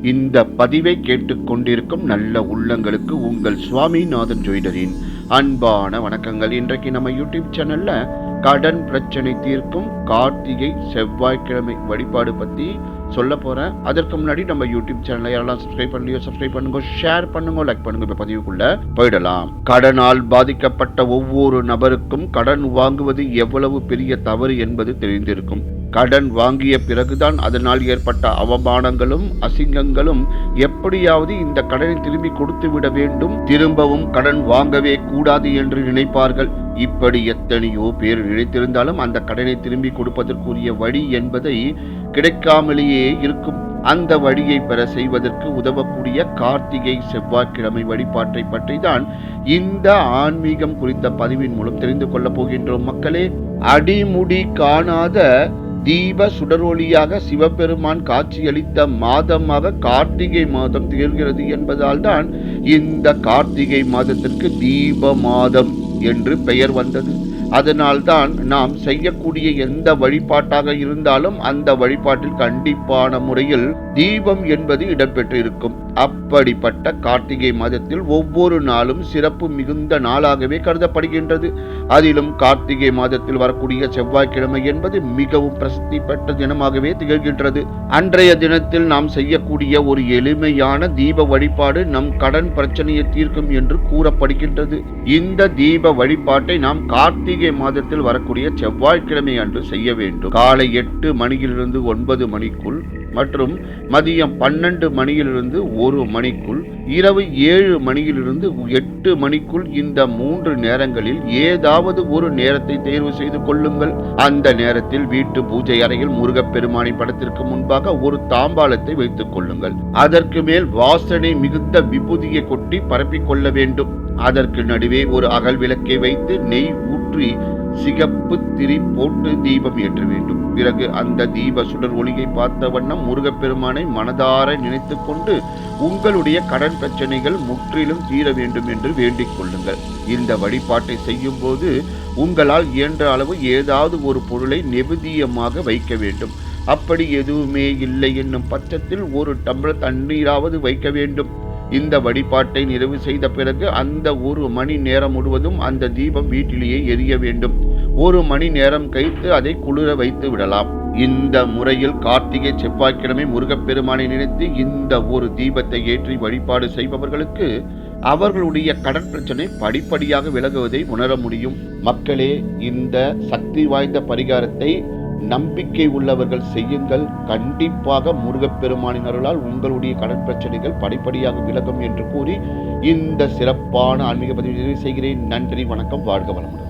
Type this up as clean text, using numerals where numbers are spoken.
இந்த பதிவை கேட்டுக்கொண்டிருக்கும் நல்ல உள்ளங்களுக்கு உங்கள் சுவாமிநாதன் ஜோதிடரின் அன்பான வணக்கங்கள். இன்றைக்கு நம்ம யூடியூப் சேனல்ல கடன் பிரச்சனை தீர்க்கும் கார்த்திகை செவ்வாய்க்கிழமை வழிபாடு பத்தி சொல்ல போறேன். அதற்கு முன்னாடி நம்ம யூடியூப் சேனலை யாரெல்லாம் சப்ஸ்கிரைப் பண்ணலையோ சப்ஸ்கிரைப் பண்ணுங்க, ஷேர் பண்ணுங்க, லைக் பண்ணுங்க. இப்ப பதிவுக்குள்ள போயிடலாம். கடனால் பாதிக்கப்பட்ட ஒவ்வொரு நபருக்கும் கடன் வாங்குவது எவ்வளவு பெரிய தவறு என்பது தெரிந்திருக்கும். கடன் வாங்கிய பிறகுதான் அதனால் ஏற்பட்ட அவமானங்களும் அசிங்கங்களும் எப்படியாவது இந்த கடனை திரும்பி கொடுத்து விட வேண்டும், திரும்பவும் கடன் வாங்கவே கூடாது என்று நினைப்பார்கள். இப்படி எத்தனையோ பேர் நினைத்திருந்தாலும் அந்த கடனை திரும்பி கொடுப்பதற்குரிய வழி என்பதை கிடைக்காமலேயே இருக்கும். அந்த வழியை பெற செய்வதற்கு உதவக்கூடிய கார்த்திகை செவ்வாய்க்கிழமை வழிபாட்டை பற்றி தான் இந்த ஆன்மீகம் குறித்த பதிவின் மூலம் தெரிந்து கொள்ளப் போகின்றோம். மக்களே, அடிமுடி காணாத தீப சுடரொளியாக சிவபெருமான் காட்சியளித்த மாதமாக கார்த்திகை மாதம் திகழ்கிறது என்பதால் தான் இந்த கார்த்திகை மாதத்திற்கு தீப மாதம் என்று பெயர் வந்தது. அதனால்தான் நாம் செய்யக்கூடிய எந்த வழிபாட்டாக இருந்தாலும் அந்த வழிபாட்டில் கண்டிப்பான முறையில் தீபம் என்பது இடம்பெற்றிருக்கும். அப்படிப்பட்ட கார்த்திகை மாதத்தில் ஒவ்வொரு நாளும் சிறப்பு மிகுந்த நாளாகவே கருதப்படுகின்றது. அதிலும் கார்த்திகை மாதத்தில் வரக்கூடிய செவ்வாய்க்கிழமை என்பது மிகவும் பிரசித்தி பெற்ற தினமாகவே திகழ்கின்றது. அன்றைய தினத்தில் நாம் செய்யக்கூடிய ஒரு எளிமையான தீப வழிபாடு நம் கடன் பிரச்சனையை தீர்க்கும் என்று கூறப்படுகின்றது. இந்த தீப வழிபாட்டை நாம் கார்த்திகை மாதத்தில் வரக்கூடிய செவ்வாய்க்கிழமை அன்று செய்ய வேண்டும். காலை 8 மணியிலிருந்து 9 மணிக்குள் மற்றும் மதியம் 12 மணியிலிருந்து 1 மணிக்குள், இரவு 7 மணியிலிருந்து 8 மணிக்குள், இந்த 3 நேரங்களில் ஏதாவது ஒரு நேரத்தை தேர்வு செய்து கொள்ளுங்கள். அந்த நேரத்தில் வீட்டு பூஜை அறையில் முருகப்பெருமானை படத்திற்கு முன்பாக ஒரு தாம்பாளத்தை வைத்துக் கொள்ளுங்கள். அதற்கு மேல் வாசனை மிகுந்த விபூதியை கொட்டி பரப்பிக் கொள்ள வேண்டும். அதற்கு நடுவே ஒரு அகல் விளக்கை வைத்து நெய் ஊற்றி சிகப்பு திரி போட்டு தீபம் ஏற்ற வேண்டும். பிறகு அந்த தீப சுடர் ஒளியை பார்த்த வண்ணம் முருகப்பெருமானை மனதார நினைத்து கொண்டு உங்களுடைய கடன் பிரச்சனைகள் முற்றிலும் தீர வேண்டும் என்று வேண்டிக் கொள்ளுங்கள். இந்த வழிபாட்டை செய்யும் போது உங்களால் இயன்ற அளவு ஏதாவது ஒரு பொருளை நெவேத்தியமாக வைக்க வேண்டும். அப்படி எதுவுமே இல்லை என்னும் பட்சத்தில் ஒரு டம்ளர் தண்ணீராவது வைக்க வேண்டும். இந்த வழிபாட்டை நிறைவு செய்த பிறகு அந்த 1 மணி நேரம் முழுவதும் அந்த தீபம் வீட்டிலேயே எரிய வேண்டும். 1 மணி நேரம் கழித்து அதை குளிர வைத்து விடலாம். இந்த முறையில் கார்த்திகை செவ்வாய்க்கிழமை முருகப்பெருமானை நினைத்து இந்த ஒரு தீபத்தை ஏற்றி வழிபாடு செய்பவர்களுக்கு அவர்களுடைய கடன் பிரச்சனை படிப்படியாக விலகுவதை உணர முடியும். மக்களே, இந்த சக்தி வாய்ந்த பரிகாரத்தை நம்பிக்கை உள்ளவர்கள் செய்யுங்கள். கண்டிப்பாக முருகப்பெருமானின் அருளால் உங்களுடைய கடன் பிரச்சனைகள் படிப்படியாக விலகும் என்று கூறி இந்த சிறப்பான ஆன்மீக பதிவை செய்கிறேன். நன்றி, வணக்கம், வாழ்க வளமுடன்.